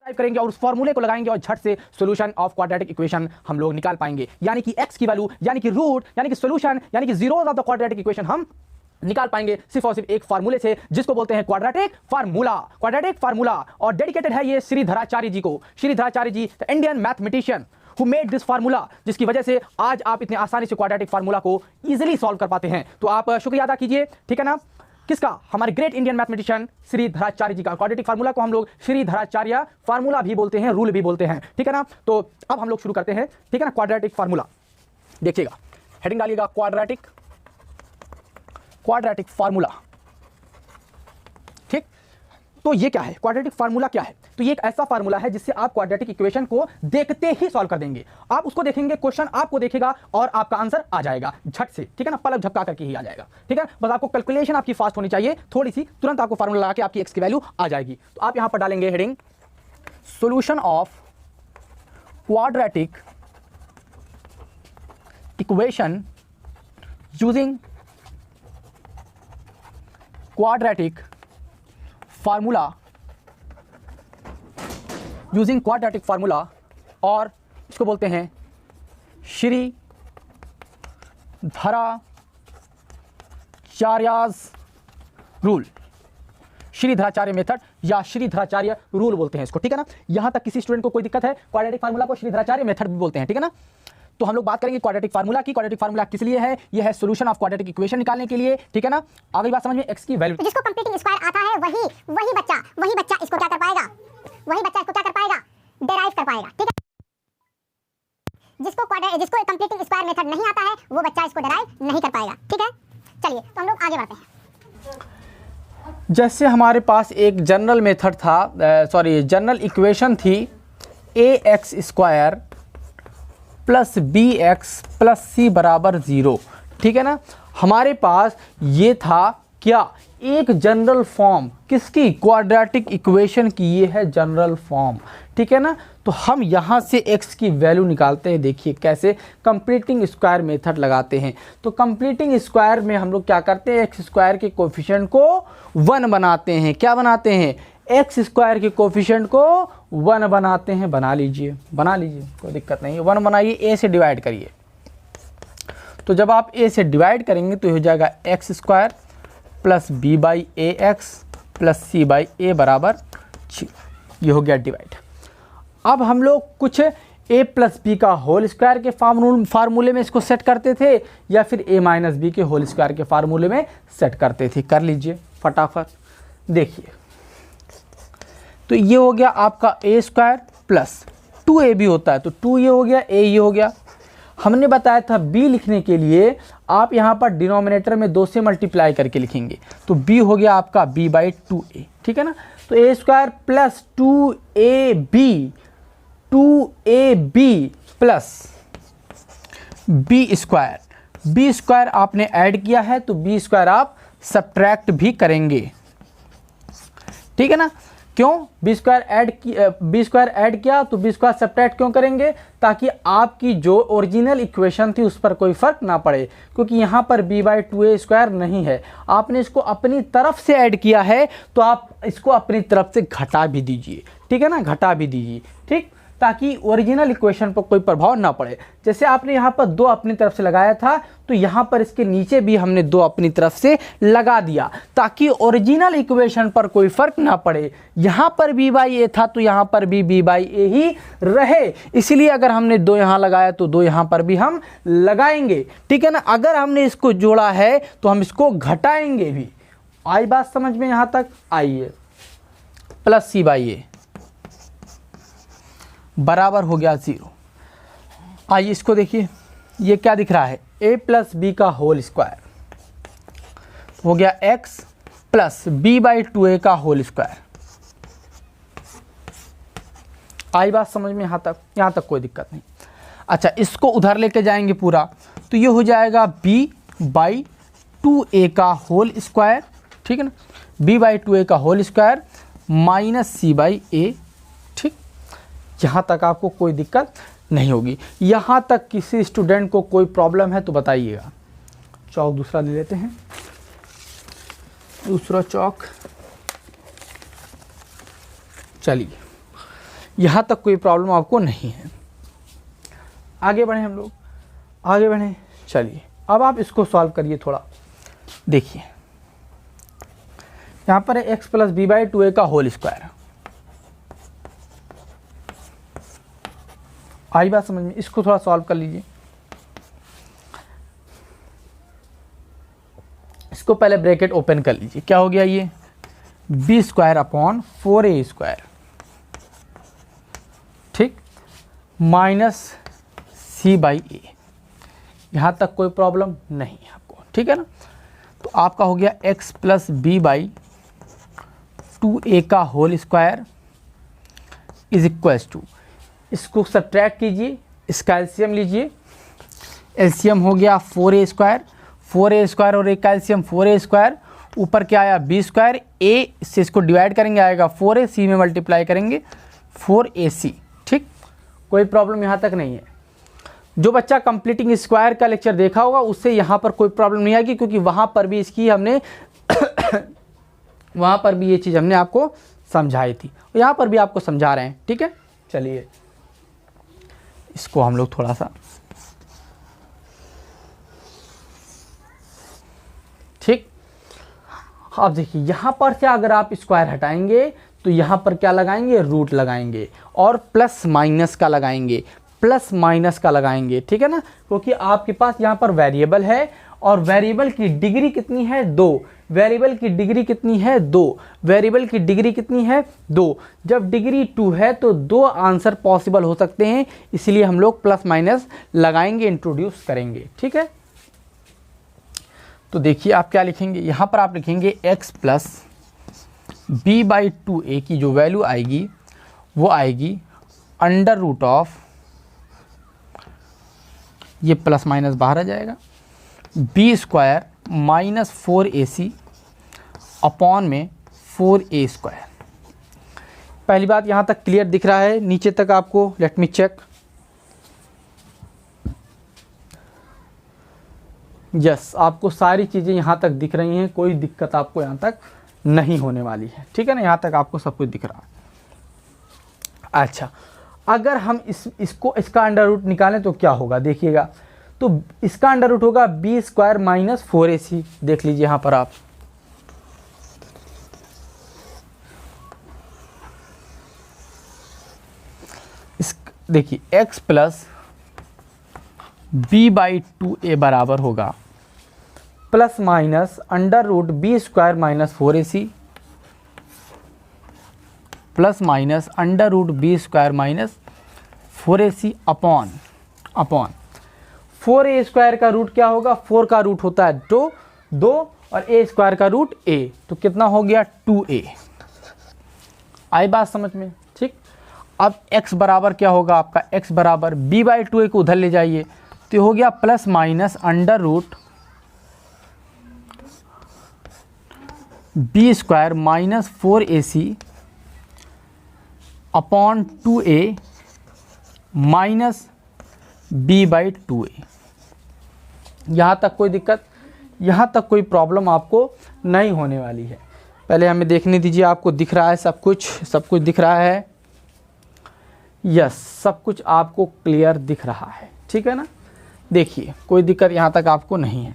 Type करेंगे और उस फॉर्मूले को लगाएंगे और झट से सॉल्यूशन ऑफ क्वाड्रेटिक इक्वेशन हम लोग निकाल पाएंगे। यानी कि x की वैल्यू, यानी कि रूट, यानी कि सॉल्यूशन, यानी कि zeros of the quadratic equation हम निकाल पाएंगे सिर्फ और सिर्फ एक फार्मूले से, जिसको बोलते हैं क्वाड्रेटिक फार्मूला। क्वाड्रेटिक फार्मूला और डेडिकेटेड है ये श्रीधराचार्य जी को। Shridharacharya ji the Indian mathematician who made this formula, जिसकी वजह से आज आप इतने आसानी से क्वाड्रेटिक फार्मूला को इजीली सॉल्व कर पाते हैं। तो आप शुक्रिया अदा कीजिए, ठीक है ना, किसका? हमारे ग्रेट इंडियन मैथमेटिशियन श्रीधराचार्य जी का। क्वाड्रेटिक फार्मूला को हम लोग श्रीधराचार्य फार्मूला भी बोलते हैं, रूल भी बोलते हैं, ठीक है ना। तो अब हम लोग शुरू करते हैं, ठीक है ना। क्वाड्रेटिक फार्मूला देखिएगा, हेडिंग डालिएगा क्वाड्रेटिक फार्मूला, ठीक। तो ये क्या है? क्वाड्रेटिक फार्मूला क्या है? तो ये एक ऐसा फार्मूला है जिससे आप क्वाड्रेटिक इक्वेशन को देखते ही सॉल्व कर देंगे। आप उसको देखेंगे, क्वेश्चन आपको देखेगा और आपका आंसर आ जाएगा झट से, ठीक है ना, पलक झपका करके ही आ जाएगा, ठीक है। बस आपको कैलकुलेशन आपकी फास्ट होनी चाहिए थोड़ी सी, तुरंत आपको फार्मूला लगा के आपकी एक्स की वैल्यू आ जाएगी। तो आप यहां पर डालेंगे heading solution of quadratic equation using quadratic formula, using quadratic formula, और इसको बोलते हैं श्रीधराचार्यस रूल, श्रीधराचार्य मेथड या श्रीधराचार्य रूल बोलते हैं इसको, ठीक है ना। यहां तक किसी स्टूडेंट को कोई दिक्कत है? क्वाड्रेटिक फार्मूला को श्रीधराचार्य मेथड भी बोलते हैं, ठीक है ना। तो हम लोग बात करेंगे क्वाड्रेटिक फार्मूला की। क्वाड्रेटिक फार्मूला किस लिए है? यह है सॉल्यूशन ऑफ क्वाड्रेटिक इक्वेशन निकालने के लिए, ठीक है ना। अगली बात समझ में, एक्स की वैल्यू, जिसको कंप्लीटिंग स्क्वायर आता है वही बच्चा इसको क्या कर पाएगा? डेराइव कर पाएगा, ठीक है। जिसको कंप्लीटिंग स्क्वायर मेथड नहीं आता है वो बच्चा इसको डेराइव नहीं कर पाएगा, ठीक है। चलिए तो हम लोग आगे बढ़ते हैं। जैसे हमारे पास एक जनरल मेथड था, जनरल इक्वेशन थी ax square plus bx plus c बराबर 0, ठीक है ना। हमारे पास ये था क्या? एक जनरल फॉर्म किसकी? क्वाड्रेटिक इक्वेशन की। ये है जनरल फॉर्म, ठीक है ना। तो हम यहाँ से x की वैल्यू निकालते हैं। देखिए कैसे, कंप्लीटिंग स्क्वायर मेथड लगाते हैं। तो कंप्लीटिंग स्क्वायर में हम लोग क्या करते हैं? एक्स स्क्वायर के कोफिशिएंट को 1 बनाते हैं। क्या बनाते हैं? एक्स स्क्वायर के कोफिशिएंट को 1 बनाते हैं। बना लीजिए, कोई दिक्कत नहीं है। 1 बनाइए, a से डिवाइड करिए। तो जब आप a से डिवाइड करेंगे तो हो जाएगा x square plus B by A x plus C by A बराबर 0। ये हो गया डिवाइड। अब हम लोग कुछ a प्लस बी का होल स्क्वायर के फार्मूले में इसको सेट करते थे, या फिर a माइनस बी के होल स्क्वायर के फार्मूले में सेट करते थे। कर लीजिए फटाफट। देखिए तो ये हो गया आपका a स्क्वायर प्लस 2ab होता है, तो 2 ये हो गया, a ये हो गया। हमने बताया था b लिखने के लिए आप यहाँ पर डिनोमिनेटर में 2 से मल्टीप्लाई करके लिखेंगे, तो b हो गया आपका b बाई 2a, ठीक है ना। तो a square plus 2ab plus b square आपने ऐड किया है, तो b स्क्वायर आप सब्ट्रैक्ट भी करेंगे, ठीक है ना। क्यों? बी स्क्वायर ऐड किया तो बी स्क्वायर सब्ट्रैक्ट क्यों करेंगे? ताकि आपकी जो ओरिजिनल इक्वेशन थी उस पर कोई फर्क ना पड़े, क्योंकि यहाँ पर b बाई 2a स्क्वायर नहीं है, आपने इसको अपनी तरफ से ऐड किया है, तो आप इसको अपनी तरफ से घटा भी दीजिए, ठीक है ना, घटा भी दीजिए, ठीक, ताकि ओरिजिनल इक्वेशन पर कोई प्रभाव ना पड़े। जैसे आपने यहाँ पर 2 अपनी तरफ से लगाया था, तो यहाँ पर इसके नीचे भी हमने 2 अपनी तरफ से लगा दिया, ताकि ओरिजिनल इक्वेशन पर कोई फर्क ना पड़े। यहाँ पर b बाई ए था तो यहाँ पर भी b बाई ए ही रहे, इसलिए अगर हमने 2 यहाँ लगाया तो 2 यहाँ पर भी हम लगाएंगे, ठीक है ना। अगर हमने इसको जोड़ा है तो हम इसको घटाएंगे भी। आई बात समझ में यहाँ तक? आइए, प्लस c बाई ए बराबर हो गया 0। आइए इसको देखिए, ये क्या दिख रहा है? a प्लस बी का होल स्क्वायर हो गया x plus b by 2a का होल स्क्वायर। आई बात समझ में यहाँ तक कोई दिक्कत नहीं। अच्छा, इसको उधर लेके जाएंगे पूरा, तो ये हो जाएगा b बाई 2a का होल स्क्वायर, ठीक है ना, b बाई 2a का whole square minus c by a, ठीक। यहाँ तक आपको कोई दिक्कत नहीं होगी। यहाँ तक किसी स्टूडेंट को कोई प्रॉब्लम है तो बताइएगा। चौक दूसरा ले लेते हैं, दूसरा चौक। चलिए यहाँ तक कोई प्रॉब्लम आपको नहीं है। आगे बढ़ें हम लोग, आगे बढ़ें। चलिए अब आप इसको सॉल्व करिए थोड़ा। देखिए यहाँ पर है x plus B by 2a का होल स्क्वायर। आई बात समझ में? इसको थोड़ा सॉल्व कर लीजिए। इसको पहले ब्रैकेट ओपन कर लीजिए। क्या हो गया ये? B square upon 4a square, ठीक, माइनस सी बाई ए। यहाँ तक कोई प्रॉब्लम नहीं है आपको, ठीक है ना? तो आपका हो गया x plus B by 2a का whole square is equals to, इसको सब्ट्रैक्ट कीजिए, इसका एलसीएम लीजिए। एलसीएम हो गया 4a स्क्वायर, 4a स्क्वायर और एक का एलसीएम 4a स्क्वायर, ऊपर क्या आया बी स्क्वायर, ए से इसको डिवाइड करेंगे आएगा 4a, सी में मल्टीप्लाई करेंगे 4ac, ठीक। कोई प्रॉब्लम यहाँ तक नहीं है। जो बच्चा कंप्लीटिंग स्क्वायर का लेक्चर देखा होगा उससे यहाँ पर कोई प्रॉब्लम नहीं आएगी, क्योंकि वहाँ पर भी इसकी हमने वहाँ पर भी ये चीज़ हमने आपको समझाई थी, यहाँ पर भी आपको समझा रहे हैं, ठीक है। चलिए इसको हम लोग थोड़ा सा, ठीक। अब देखिए यहाँ पर से अगर आप स्क्वायर हटाएंगे तो यहाँ पर क्या लगाएंगे? रूट लगाएंगे और प्लस माइनस का लगाएंगे, प्लस माइनस का लगाएंगे, ठीक है ना, क्योंकि आपके पास यहाँ पर वेरिएबल है और वेरिएबल की डिग्री कितनी है? 2। वेरिएबल की डिग्री कितनी है? 2। वेरिएबल की डिग्री कितनी है? 2। जब डिग्री 2 है तो 2 आंसर पॉसिबल हो सकते हैं, इसलिए हम लोग प्लस माइनस लगाएंगे, इंट्रोड्यूस करेंगे, ठीक है। तो देखिए आप क्या लिखेंगे, यहाँ पर आप लिखेंगे x plus B by 2a की जो वैल्यू आएगी वो आएगी अंडर रूट ऑफ, ये प्लस माइनस बाहर आ जाएगा, B square minus 4ac upon में 4a स्क्वायर। पहली बात यहाँ तक क्लियर दिख रहा है, नीचे तक आपको? Let me check. यस, आपको सारी चीज़ें यहाँ तक दिख रही हैं, कोई दिक्कत आपको यहाँ तक नहीं होने वाली है, ठीक है ना। यहाँ तक आपको सब कुछ दिख रहा है। अच्छा, अगर हम इसका अंडर रूट निकालें तो क्या होगा? देखिएगा, तो इसका अंडर रूट होगा बी स्क्वायर माइनस 4ac। देख लीजिए यहाँ पर आप, देखिए x plus B by 2a बराबर होगा plus minus under root B square minus 4ac plus minus under root B square minus 4ac upon 4a square का रूट क्या होगा? 4 का रूट होता है 2 और a स्क्वायर का रूट a, तो कितना हो गया? 2a। आई बात समझ में? ठीक। अब x बराबर क्या होगा आपका? x बराबर b बाई 2a को उधर ले जाइए तो हो गया plus minus under root B square minus 4ac upon 2a minus b by 2a। यहाँ तक कोई दिक्कत, यहाँ तक कोई प्रॉब्लम आपको नहीं होने वाली है। पहले हमें देखने दीजिए, आपको दिख रहा है सब कुछ दिख रहा है? यस, सब कुछ आपको क्लियर दिख रहा है, ठीक है ना। देखिए कोई दिक्कत यहाँ तक आपको नहीं है।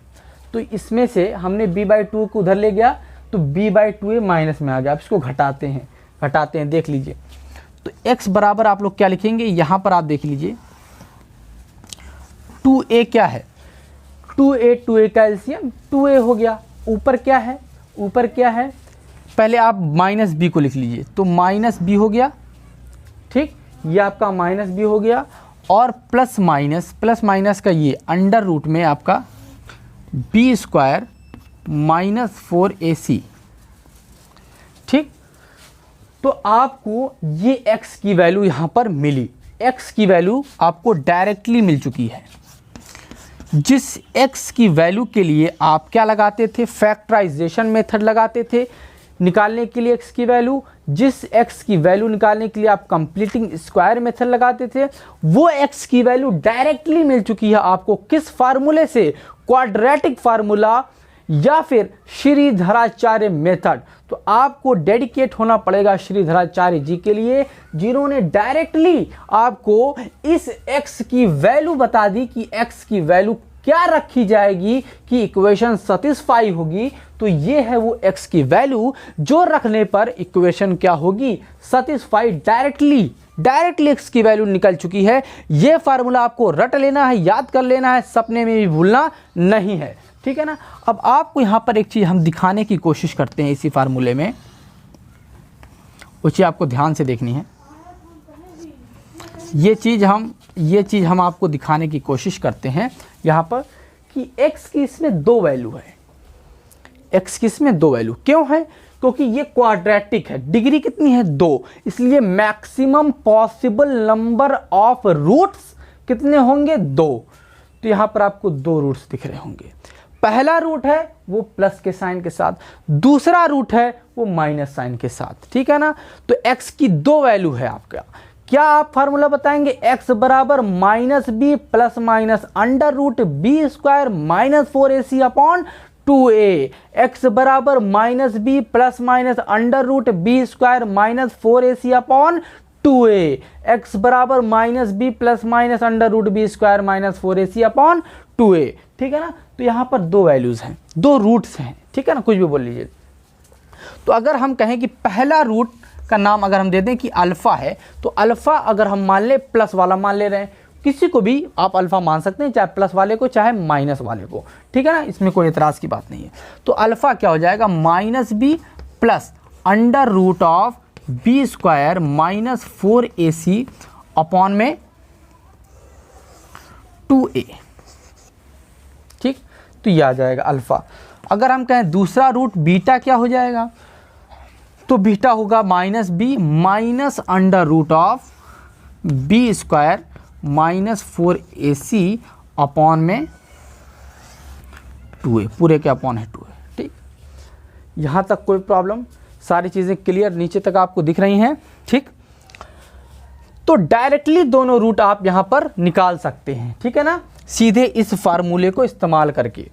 तो इसमें से हमने b बाई 2 को उधर ले गया तो b बाई 2a माइनस में आ गया। आप इसको घटाते हैं, देख लीजिए। तो x बराबर आप लोग क्या लिखेंगे? यहाँ पर आप देख लीजिए 2a क्या है? 2a का एलसीएम 2a हो गया। ऊपर क्या है? पहले आप माइनस b को लिख लीजिए, तो माइनस b हो गया, ठीक। ये आपका माइनस b हो गया और प्लस माइनस का ये अंडर रूट में आपका b स्क्वायर माइनस 4ac, ठीक। तो आपको ये x की वैल्यू यहाँ पर मिली, x की वैल्यू आपको डायरेक्टली मिल चुकी है। जिस x की वैल्यू के लिए आप क्या लगाते थे? फैक्टराइजेशन मेथड लगाते थे निकालने के लिए x की वैल्यू। जिस x की वैल्यू निकालने के लिए आप कंप्लीटिंग स्क्वायर मेथड लगाते थे, वो x की वैल्यू डायरेक्टली मिल चुकी है आपको। किस फार्मूले से? क्वाड्रेटिक फार्मूला या फिर श्रीधराचार्य मेथड, तो आपको डेडिकेट होना पड़ेगा श्रीधराचार्य जी के लिए, जिन्होंने डायरेक्टली आपको इस x की वैल्यू बता दी कि x की वैल्यू क्या रखी जाएगी कि इक्वेशन सेटिस्फाई होगी। तो ये है वो x की वैल्यू जो रखने पर इक्वेशन क्या होगी, सेटिस्फाई। डायरेक्टली x की वैल्यू निकल चुकी है। ये फार्मूला आपको रट लेना है, याद कर लेना है, सपने में भी भूलना नहीं है, ठीक है ना। अब आपको यहां पर एक चीज हम दिखाने की कोशिश करते हैं इसी फार्मूले में, वो चीज आपको ध्यान से देखनी है। ये चीज हम आपको दिखाने की कोशिश करते हैं यहाँ पर कि x की इसमें दो वैल्यू है। x की इसमें दो वैल्यू क्यों है, क्योंकि ये क्वाड्रेटिक है, डिग्री कितनी है 2, इसलिए maximum possible number of roots कितने होंगे 2। तो यहाँ पर आपको 2 रूट्स दिख रहे होंगे। पहला रूट है वो प्लस के साइन के साथ, दूसरा रूट है वो माइनस साइन के साथ, ठीक है ना। तो x की 2 वैल्यू है आपका। क्या आप फार्मूला बताएंगे, x बराबर minus B plus minus under root B square minus 4ac upon 2a, x बराबर minus B plus minus under root B square minus 4ac upon 2a, x बराबर minus B plus minus under root B square minus 4ac upon 2a, ठीक है ना। तो यहाँ पर 2 values हैं, 2 roots हैं, ठीक है ना, कुछ भी बोल लीजिए। तो अगर हम कहें कि पहला रूट का नाम अगर हम दे दें कि अल्फ़ा है, तो अल्फ़ा अगर हम मान ले प्लस वाला मान ले रहे हैं, किसी को भी आप अल्फ़ा मान सकते हैं, चाहे प्लस वाले को चाहे माइनस वाले को, ठीक है ना, इसमें कोई एतराज़ की बात नहीं है। तो अल्फ़ा क्या हो जाएगा, minus B plus under root of b square minus 4ac upon में 2a, ठीक। तो यह आ जाएगा अल्फ़ा। अगर हम कहें दूसरा रूट बीटा क्या हो जाएगा, तो बीटा होगा minus b minus under root of b square minus 4ac upon में 2a, पूरे के अपॉन है 2a, ठीक। यहाँ तक कोई प्रॉब्लम, सारी चीज़ें क्लियर नीचे तक आपको दिख रही हैं, ठीक। तो डायरेक्टली दोनों रूट आप यहाँ पर निकाल सकते हैं, ठीक है ना, सीधे इस फार्मूले को इस्तेमाल करके।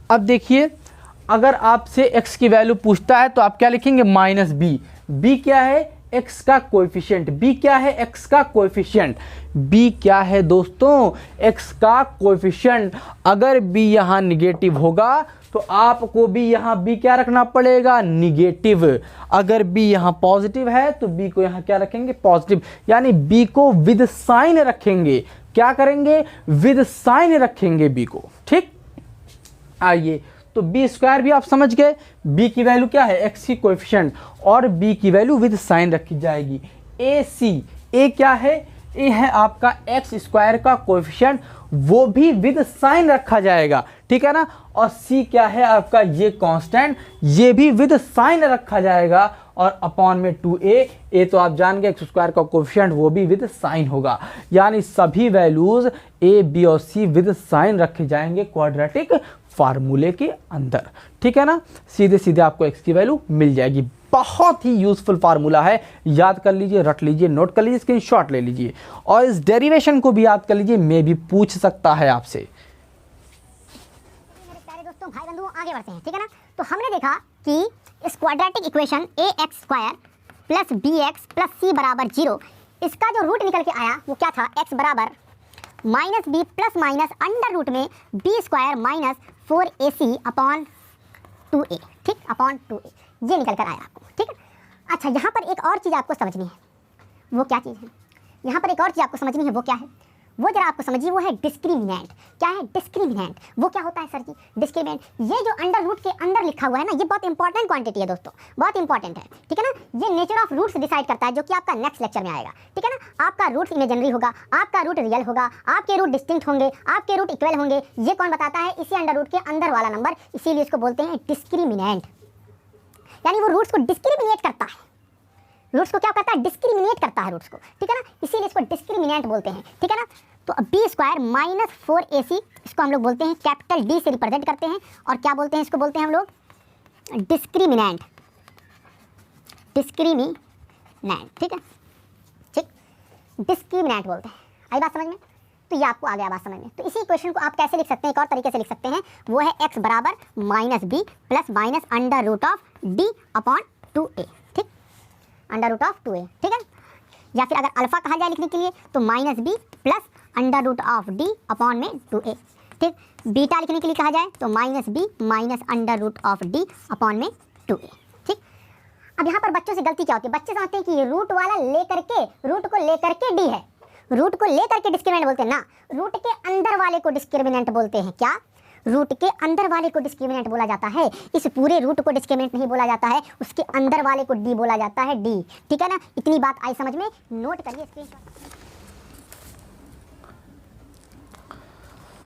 अब देखिए, अगर आपसे x की वैल्यू पूछता है तो आप क्या लिखेंगे, माइनस बी। बी क्या है, x का कोएफिशिएंट। बी क्या है, x का कोएफिशिएंट। बी क्या है दोस्तों, x का कोएफिशिएंट। अगर b यहाँ निगेटिव होगा तो आपको भी यहाँ b क्या रखना पड़ेगा, निगेटिव। अगर b यहाँ पॉजिटिव है तो b को यहाँ क्या रखेंगे, पॉजिटिव, यानी b को विद साइन रखेंगे। क्या करेंगे, विद साइन रखेंगे b को, ठीक। आइए, तो बी स्क्वायर भी आप समझ गए, b की वैल्यू क्या है, x की कोएफिशिएंट, और b की वैल्यू विद साइन रखी जाएगी। a क्या है, a है आपका x स्क्वायर का कोएफिशिएंट, वो भी विद साइन रखा जाएगा, ठीक है ना। और c क्या है आपका, ये कांस्टेंट, ये भी विद साइन रखा जाएगा, और अपॉन में 2a तो आप जान गए x स्क्वायर का कोएफिशिएंट, वो भी विद साइन होगा। यानी सभी वैल्यूज a, b और c विद साइन रखे जाएंगे क्वाड्रेटिक फार्मूले के अंदर, ठीक है ना। सीधे सीधे आपको x की वैल्यू मिल जाएगी। बहुत ही यूजफुल फार्मूला है, याद कर लीजिए, रट लीजिए, नोट कर लीजिए, स्क्रीनशॉट ले लीजिए, और इस डेरिवेशन को भी याद कर लीजिए, मैं भी पूछ सकता है आपसे। मेरे प्यारे दोस्तों, भाई बंधुओं, आगे बढ़ते हैं, ठीक है ना। तो हमने देखा कि इस quadratic equation ax square plus bx plus c बराबर 0, इसका जो रूट निकल के आया वो क्या था, x बराबर minus B plus minus under root में B square minus 4ac upon 2a, ठीक, अपॉन 2a, ये निकल कर आया आपको, ठीक है। अच्छा, यहाँ पर एक और चीज़ आपको समझनी है, वो क्या चीज़ है, यहाँ पर एक और चीज़ आपको समझनी है, वो क्या है, वो जरा आपको समझिए, वो है डिस्क्रिमिनेंट। क्या है डिस्क्रिमिनेंट, वो क्या होता है सर जी, डिस्क्रिमिनेंट, ये जो अंडर रूट के अंदर लिखा हुआ है ना, ये बहुत इंपॉर्टेंट क्वांटिटी है दोस्तों, बहुत इंपॉर्टेंट है, ठीक है ना। ये नेचर ऑफ रूट्स डिसाइड करता है, जो कि आपका नेक्स्ट लेक्चर में आएगा, ठीक है ना। आपका रूट इमेजिनरी होगा, आपका रूट रियल होगा, आपके रूट डिस्टिंक्ट होंगे, आपके रूट इक्वल होंगे, ये कौन बताता है, इसी अंडर रूट के अंदर वाला नंबर, इसीलिए इसको बोलते हैं डिस्क्रिमिनेंट। यानी वो रूट्स को डिस्क्रिमिनेट करता है, रूट्स को क्या करता है, डिस्क्रिमिनेट करता है रूट्स को, ठीक है ना, इसीलिए इसको डिस्क्रिमिनेंट बोलते हैं, ठीक है ना। तो बी स्क्वायर माइनस 4ac, इसको हम लोग बोलते हैं कैपिटल डी से रिप्रेजेंट करते हैं, और क्या बोलते हैं, इसको बोलते हैं हम लोग डिस्क्रिमिनेंट, डिस्क्रिमिनेंट, ठीक है, ठीक, डिस्क्रिमिनेंट बोलते हैं। आई बात समझ में। तो ये आपको आ गया बात समझ में। तो इसी इक्वेशन को आप कैसे लिख सकते हैं, एक और तरीके से लिख सकते हैं, वो है x बराबर minus B plus minus under root of D upon 2a, ठीक, अंडर रूट ऑफ 2a, ठीक है। या फिर अगर अल्फा कहा जाए लिखने के लिए तो minus B plus under root of D upon में 2a, ठीक। बीटा लिखने के लिए कहा जाए तो minus b minus under root of D upon में 2a, ठीक। अब यहाँ पर बच्चों से गलती क्या होती है, बच्चे समझते हैं कि रूट वाला लेकर के, रूट को लेकर के डी है, रूट को लेकर के डिस्क्रिमिनेंट बोलते हैं ना, रूट के अंदर वाले को डिस्क्रिमिनेंट बोलते हैं। क्या? रूट के अंदर वाले को डिस्क्रिमिनेंट बोला जाता है। इस पूरे रूट को डिस्क्रिमिनेंट नहीं बोला जाता है, उसके अंदर वाले को डी बोला जाता है, डी, ठीक है ना। इतनी बात आई समझ में, नोट करिए स्क्रीन पर।